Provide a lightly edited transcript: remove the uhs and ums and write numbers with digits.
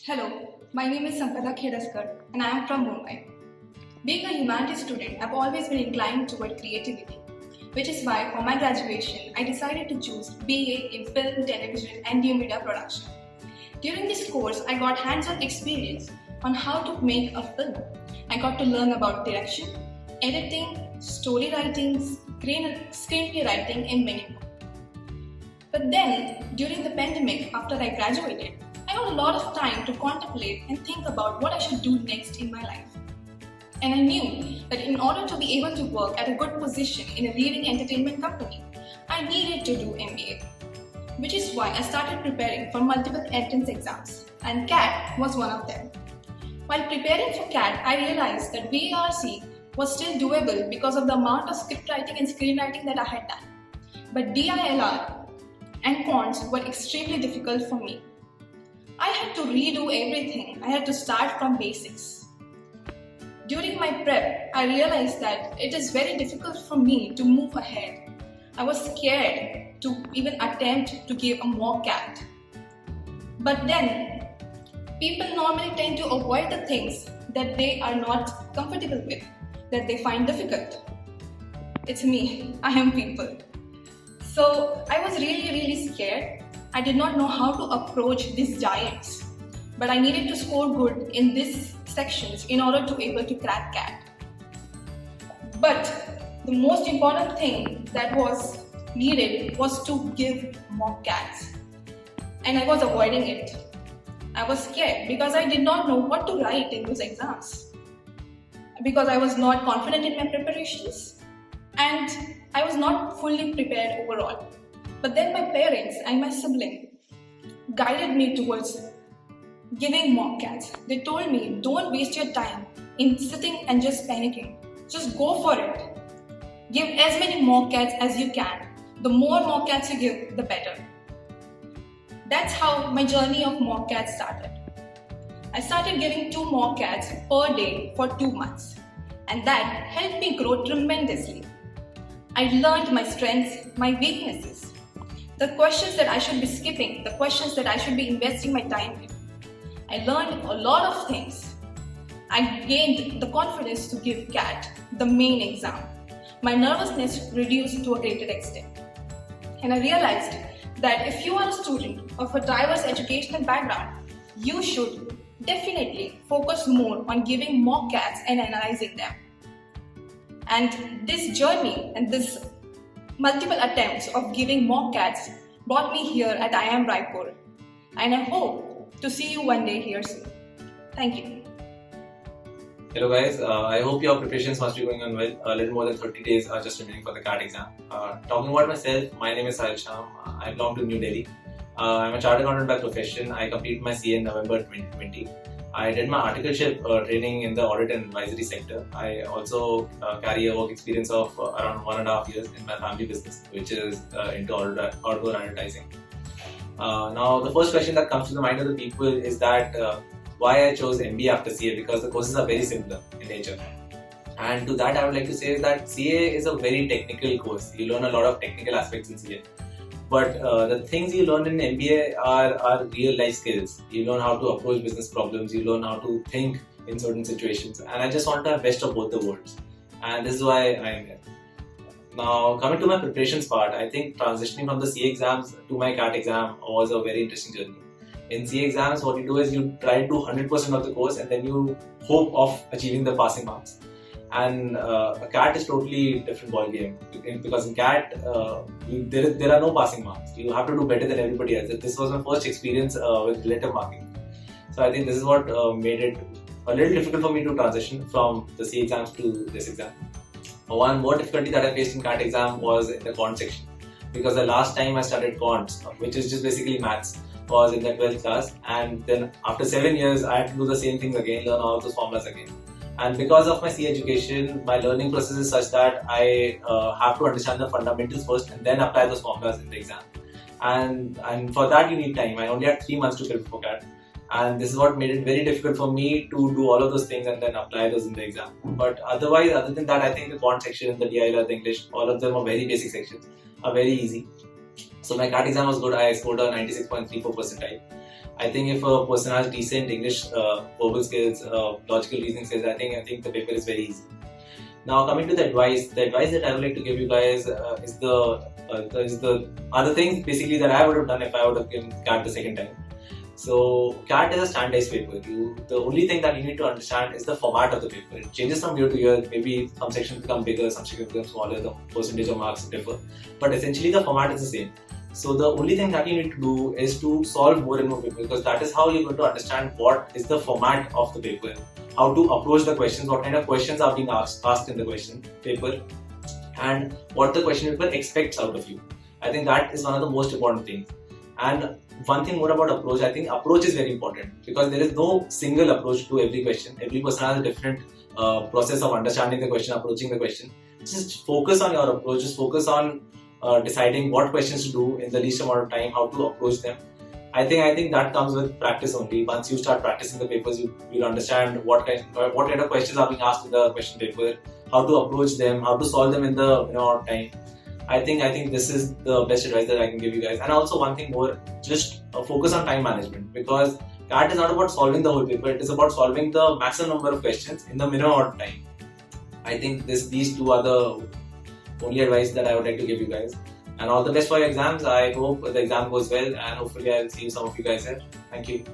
Hello, my name is Sampada and I am from Mumbai. Being a humanities student, I've always been inclined toward creativity, which is why for my graduation, I decided to choose BA in Film, Television and New Media Production. During this course, I got hands-on experience on how to make a film. I got to learn about direction, editing, story writing, screenplay writing and many more. But then, during the pandemic, after I graduated, I got a lot of time to contemplate and think about what I should do next in my life. And I knew that in order to be able to work at a good position in a leading entertainment company, I needed to do MBA. Which is why I started preparing for multiple entrance exams, and CAT was one of them. While preparing for CAT, I realized that VARC was still doable because of the amount of script writing and screenwriting that I had done. But DILR and quants were extremely difficult for me. I had to redo everything. I had to start from basics. During my prep, I realized that it is very difficult for me to move ahead. I was scared to even attempt to give a mock CAT. But then, people normally tend to avoid the things that they are not comfortable with, that they find difficult. It's me, I am people. So I was really scared. I did not know how to approach these giants, but I needed to score good in these sections in order to be able to crack CAT. But the most important thing that was needed was to give mock CATs, and I was avoiding it. I was scared because I did not know what to write in those exams, because I was not confident in my preparations and I was not fully prepared overall. But then my parents and my sibling guided me towards giving mock CATs. They told me, don't waste your time in sitting and just panicking. Just go for it. Give as many mock CATs as you can. The more mock CATs you give, the better. That's how my journey of mock CATs started. I started giving 2 mock CATs per day for 2 months, and that helped me grow tremendously. I learned my strengths, my weaknesses, the questions that I should be skipping, the questions that I should be investing my time in. I learned a lot of things. I gained the confidence to give CAT, the main exam. My nervousness reduced to a greater extent. And I realized that if you are a student of a diverse educational background, you should definitely focus more on giving mock CATs and analyzing them. And this journey and this multiple attempts of giving mock CATs brought me here at IIM Raipur. And I hope to see you one day here soon. Thank you. Hello guys, I hope your preparations must be going on well. A little more than 30 days are just remaining for the CAT exam. Talking about myself, my name is Sahil. I belong to New Delhi. I'm a chartered accountant by profession. I completed my CA in November 2020. I did my articleship training in the audit and advisory sector. I also carry a work experience of around 1.5 years in my family business, which is into outdoor advertising. Now, the first question that comes to the mind of the people is that why I chose MBA after CA, because the courses are very similar in nature. And to that I would like to say is that CA is a very technical course. You learn a lot of technical aspects in CA. But the things you learn in MBA are real life skills. You learn how to approach business problems, you learn how to think in certain situations. And I just want to have best of both the worlds. And this is why I am here. Now, coming to my preparations part, I think transitioning from the CA exams to my CAT exam was a very interesting journey. In CA exams, what you do is you try to do 100% of the course and then you hope of achieving the passing marks. And a CAT is totally different ball game, because in CAT there are no passing marks. You have to do better than everybody else. This was my first experience with relative marking, so I think this is what made it a little difficult for me to transition from the C exams to this exam. One more difficulty that I faced in CAT exam was in the quant section, because the last time I studied quants, which is just basically maths, was in the 12th class, and then after 7 years I had to do the same things again, learn all those formulas again. And because of my C education, my learning process is such that I have to understand the fundamentals first and then apply those formulas in the exam. And for that you need time. I only had 3 months to prepare for CAT. And this is what made it very difficult for me to do all of those things and then apply those in the exam. But otherwise, other than that, I think the quant section, the DILR, the English, all of them are very basic sections, are very easy. So my CAT exam was good. I scored a 96.34 percentile. I think if a person has decent English verbal skills, logical reasoning skills, I think the paper is very easy. Now coming to the advice that I would like to give you guys is the other things basically that I would have done if I would have given CAT the second time. So CAT is a standardized paper. The only thing that you need to understand is the format of the paper. It changes from year to year. Maybe some sections become bigger, some sections become smaller, the percentage of marks differ. But essentially the format is the same. So the only thing that you need to do is to solve more and more papers, because that is how you're going to understand what is the format of the paper, how to approach the questions, what kind of questions are being asked in the question paper, and what the question paper expects out of you. I think that is one of the most important things. And one thing more about approach, I think approach is very important, because there is no single approach to every question. Every person has a different process of understanding the question, approaching the question. Just focus on your approach, just focus on deciding what questions to do in the least amount of time, how to approach them. I think that comes with practice only. Once you start practicing the papers, you'll understand what kind of questions are being asked in the question paper, how to approach them, how to solve them in the amount of time. I think this is the best advice that I can give you guys. And also one thing more, just focus on time management, because CAT is not about solving the whole paper, it is about solving the maximum number of questions in the minimum amount of time. I think these two are the only advice that I would like to give you guys. And all the best for your exams. I hope the exam goes well, and hopefully I'll see some of you guys here. Thank you.